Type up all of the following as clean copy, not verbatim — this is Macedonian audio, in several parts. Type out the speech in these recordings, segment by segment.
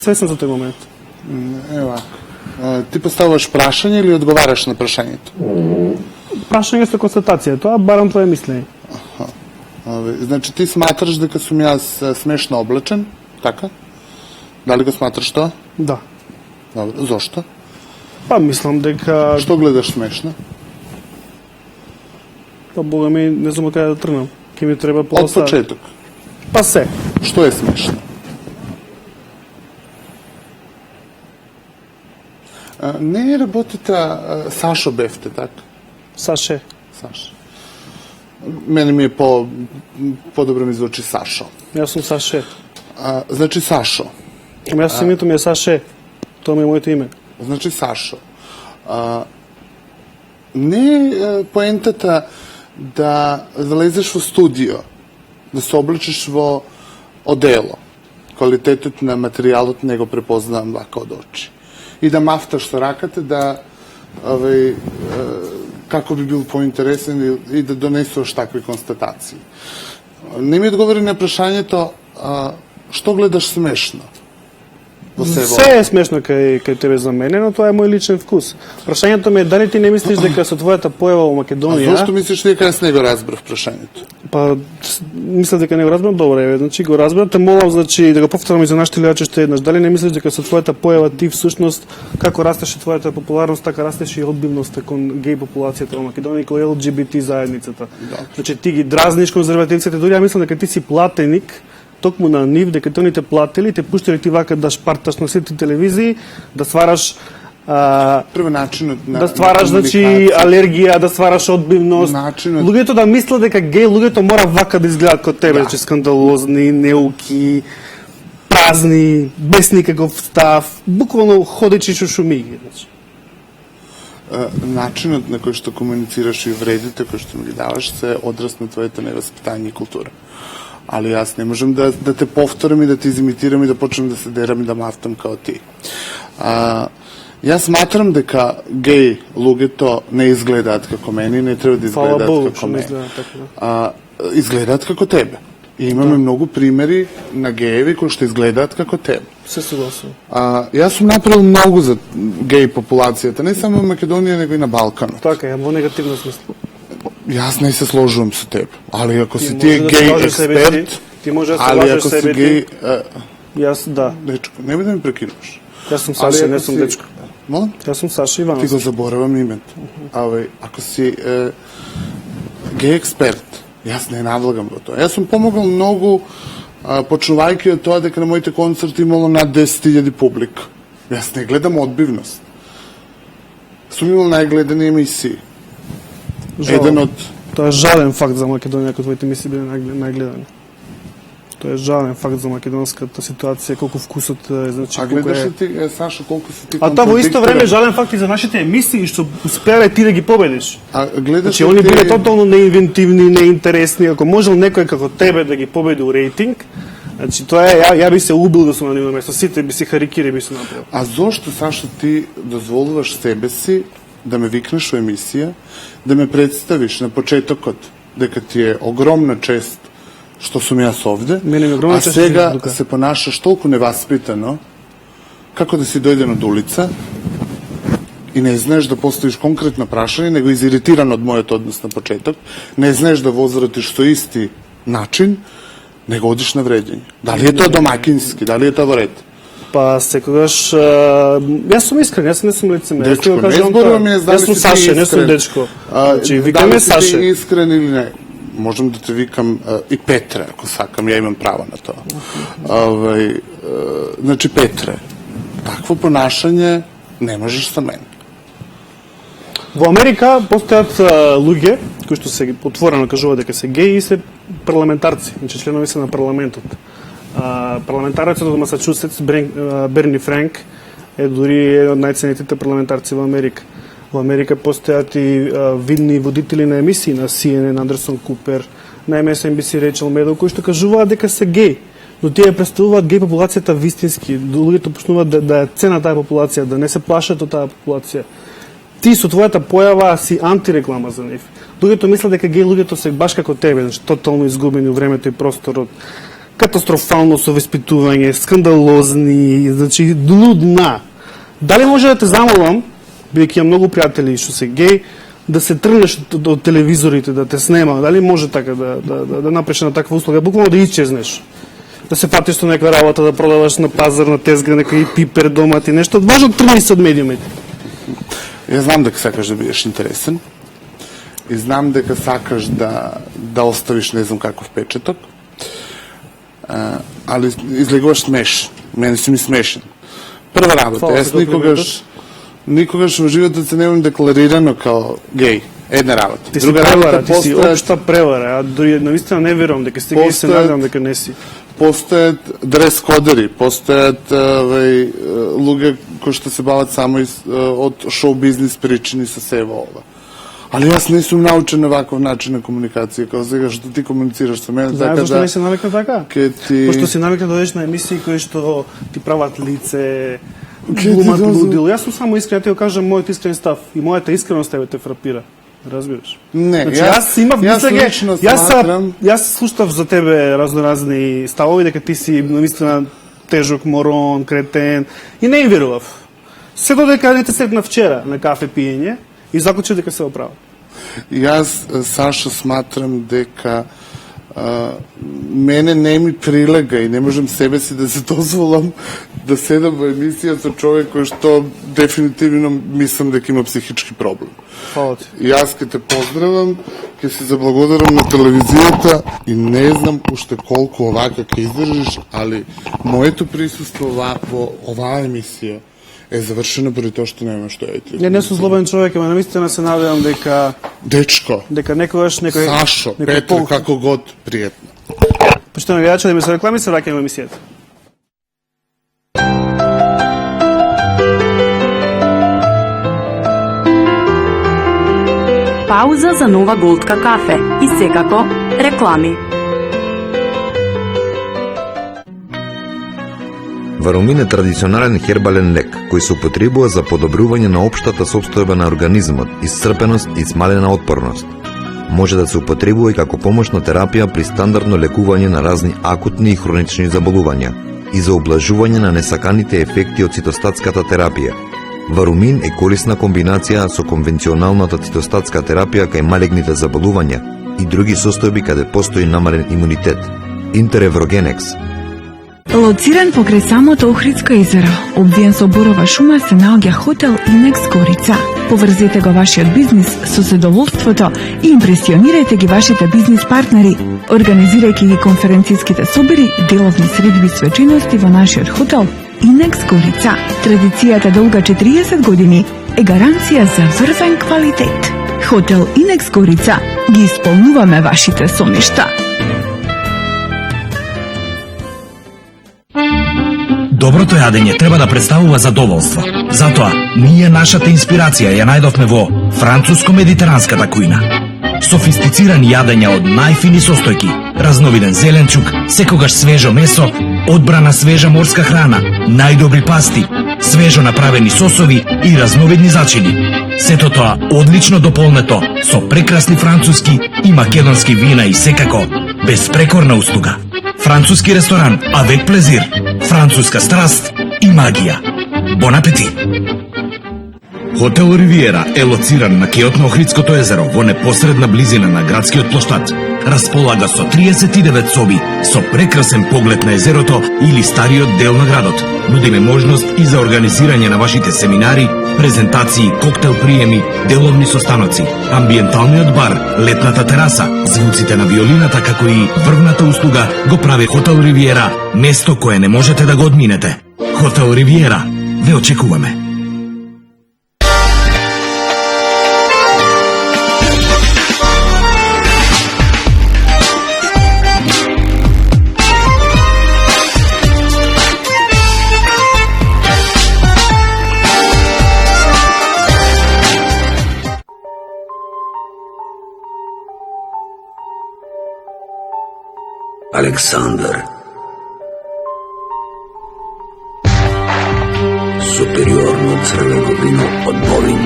Свесен за тој момент. Ева. Ти поставуваш прашање или одговараш на прашањето? Прашање со констатација, тоа барам твое мислење. Значи ти сматраш дека сум јас смешно облечен, така? Дали го сматраш тоа? Да. Добро, зошто? Па мислам дека... Што гледаш смешно? Па бога ми, не знам каде да тргнам. Ке ми треба по Од почеток. Па се. Што е смешно? Не работите Сашо бевте, така? Саше. Сашо. Мене ми е по-добро ми звучи Сашо. Јас сум Саше. Значи Сашо. Јас името ми е Саше. Тоа ми е моето име. Значи Сашо. Не е поентата да залезеш во студио, да се облечеш во одело. Квалитетот на материјалот не го препознавам вака од очи. И да мафташ со раката, да како би бил поинтересен и да донесуваш такви констатации. Не ми одговори на прашањето што гледаш смешно во себе. Се е смешно кај тебе за мене, но тоа е мој личен вкус. Прашањето ми е дали ти не мислиш дека со твојата појава во Македонија... Зошто мислиш дека јас не го разбрав прашањето? Па, мислам дека не го разбрав добро, значи го разбрав, те молам, значи, да го повторам и за нашите гледачи што еднаш. Дали не мислиш дека со твојата појава ти всушност, како растеше твојата популарност, така растеше и одбивноста кон геј популацијата во Македонија и кон ЛГБТ заедницата. Да. Значи, ти ги дразниш конзервативците, дури ја мислам дека ти си платеник, токму на нив, дека тони те платили, те пуштали ти вака да шпарташ на сите телевизии, да ствараш прво начинот на да ствараш, значи, алергија, да ствараш одбивност. Луѓето да мислат дека геј луѓето мора вака да изгледаат кod тебе, значи скандалозни, неуки, празни, без никаков став, буквално ходечи шушумиги, значи. Начинот на кој што комуницираш и вредите кои што ми ги даваш се одраз на твоето невоспитање и култура. Али јас не можам да те повторам и да те изимитирам и да почнем да се дерам и да мафтам као ти. Јас сматрам дека геј луѓето не изгледаат како мене, не треба да изгледаат како мене. Изгледаат како тебе. И имаме многу примери на гееви кои што изгледаат како тебе. Се согласувам. Јас сум направил многу за геј популацијата, не само во Македонија, него и на Балканот. Така е, во негативно смисло. Јас не се сложувам со тебе. Али ако си ти геј експерт, ти може да се сложиш себе ти. Јас да. Дечко, не би да ми прекинуваш. Јас сум Саша, не сум дечко. Молам? Јас сум Саша Иванов. Ти го заборавам името. Ако си геј експерт, јас не навлагам во тоа. Јас сум помогал многу, почнувајќи од тоа дека на моите концерти имало над 10.000 публика. Јас не гледам одбивност. Сум имал најгледани емисии. Еден од... Тоа е жален факт за Македонија, ако твоите емисии биле најгледани. Тоа е жален факт за македонската ситуација, колку вкусот е, значи колку е... гледаш ли ти, Сашо, колку си ти А тоа во исто време жален факт и за нашите емисии, што успеале ти да ги победиш. Гледаш значи, они биле тотално неинвентивни, неинтересни. Ако можел некој како тебе да ги победи у рейтинг, значи тоа е, ја би се убил да сум на нивно место, сите би се харикири би се направил. А зошто, Сашо, ти дозволуваш себе си да ме викнеш во емисија, да ме представиш на почетокот дека ти е огромна чест што сум јас овде, а сега се понашаш толку неваспитано, како да си дојден од улица и не знаеш да поставиш конкретно прашање, него изиритиран од мојот однос на почеток, не знаеш да возвратиш со исти начин, него одиш на вредење. Дали е тоа домакински, дали е тоа во ред? Па секогаш јас сум искрен, јас не сум лицемер. Дечко, не зборуваме дали си Саше, не сум дечко. Значи викаме Саше. Дали си искрен или не? Можам да те викам и Петре, ако сакам, ја имам право на тоа. Значи Петре, такво понашање не можеш со мене. Во Америка постојат луѓе кои што се отворено кажуваат дека се геи и се парламентарци, значи членови се на парламентот. Парламентарецот од Масачусетс, Берни Франк, е дури еден од најценетите парламентарци во Америка. Во Америка постојат и видни водители на емисии на CNN, Андерсон Купер, на MSNBC Рейчел Медоу, кои што кажуваат дека се геи. Но тие представуваат геј популацијата вистински. Луѓето почнуваат да цена таа популација, да не се плашат од таа популација. Ти со твојата појава си антиреклама за нив. Луѓето мислат дека геј луѓето се баш како тебе, значи тотално изгубени во времето и просторот. катастрофално совеспитување, скандалозни, значи лудна. Дали може да те замолам, бидејќи имам многу пријатели што се геј, да се тргнеш од телевизорите, да те снема, дали може така да направиш на таква услуга, буквално да исчезнеш, да се фатиш со некоја работа, да продаваш на пазар, на тезга, некој пипер, домати, нешто, важно тргни се од медиумите. Ја знам дека сакаш да бидеш интересен и знам дека сакаш да оставиш не знам каков печаток, али излегуваш смешен. Мене си ми смешен. Прва работа, јас никогаш во животот се немам декларирано као геј. Една работа. Ти си превара, ти си општа превара. А дури навистина не верувам дека сте геј, се надевам дека не си. Постојат дрес-кодери, постојат луѓе кои што се бават само од шоу-бизнес причини со сева ова. Али јас не сум научен на ваков начин на комуникација, како сега што ти комуницираш со мене, така да... Зашто не се навикна така? Пошто си навикна да одеш на емисии кои што ти прават лице, глумат лудил. Јас сум само искрен, ти го кажам мојот искрен став и мојата искреност тебе те фрапира. Разбираш? Не, значи, јас имав мислење, јас слушав за тебе разноразни ставови дека ти си навистина тежок морон, кретен и не им верував. Се додека не те сретна вчера на кафе пиење и заклучив дека се оправа. Јас, Сашо, сматрам дека мене не ми прилега и не можам себе си да се дозволам да седам во емисија со човек кој што дефинитивно мислам дека има психички проблем. Фала ти. Јас ке те поздравам, ке се заблагодарам на телевизијата и не знам уште колку овака ке издржиш, али моето присуство во оваа емисија е завршено поради тоа што нема што јајте. Не сум злобен човек, ама навистина се надевам дека дечко, дека некогаш некој Сашо, Петро, како год, пријатно. Поштено гледачи, да ми се реклами, се враќаме во емисијата. Пауза за нова голтка кафе и секако реклами. Варумин е традиционален хербален лек кој се употребува за подобрување на општата состојба на организмот, исцрпеност и смалена отпорност. Може да се употребува и како помошна терапија при стандардно лекување на разни акутни и хронични заболувања и за облажување на несаканите ефекти од цитостатската терапија. Варумин е корисна комбинација со конвенционалната цитостатска терапија кај малегните заболувања и други состојби каде постои намален имунитет. Интереврогенекс. Лоциран покрај самото Охридско езеро, обвиен со борова шума, се наоѓа хотел Инекс Горица. Поврзете го вашиот бизнис со задоволството и импресионирајте ги вашите бизнис партнери, организирајќи ги конференциските собори, деловни средби, свечености во нашиот хотел Инекс Горица. Традицијата долга 40 години е гаранција за врвен квалитет. Хотел Инекс Горица ги исполнуваме вашите соништа. Доброто јадење треба да представува задоволство. Затоа, ние нашата инспирација ја најдовме во француско-медитеранската кујна. Софистицирани јадења од најфини состојки, разновиден зеленчук, секогаш свежо месо, одбрана свежа морска храна, најдобри пасти, свежо направени сосови и разновидни зачини. Сето тоа одлично дополнето со прекрасни француски и македонски вина и секако безпрекорна услуга. Француски ресторан Avec Plaisir, француска страст и магија. Бон апетит! Хотел Ривиера е лоциран на кеот на Охридското езеро во непосредна близина на градскиот плоштад. Располага со 39 соби, со прекрасен поглед на езерото или стариот дел на градот. Нудиме можност и за организирање на вашите семинари, презентации, коктел приеми, деловни состаноци, амбиенталниот бар, летната тераса, звуците на виолината, како и врвната услуга го прави Хотел Ривиера, место кое не можете да го одминете. Хотел Ривиера, ве очекуваме. Александър. Супериорно црвено вино од Бовин.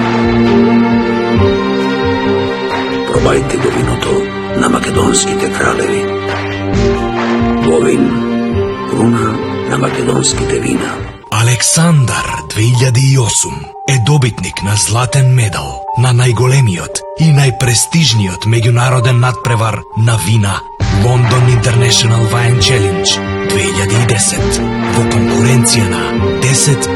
Пробајте го виното на македонските кралеви. Бовин. Круна на македонските вина. Александар 2008 е добитник на златен медал на најголемиот и најпрестижниот меѓународен надпревар на вина London International Wine Challenge 2010 во конкуренција на 10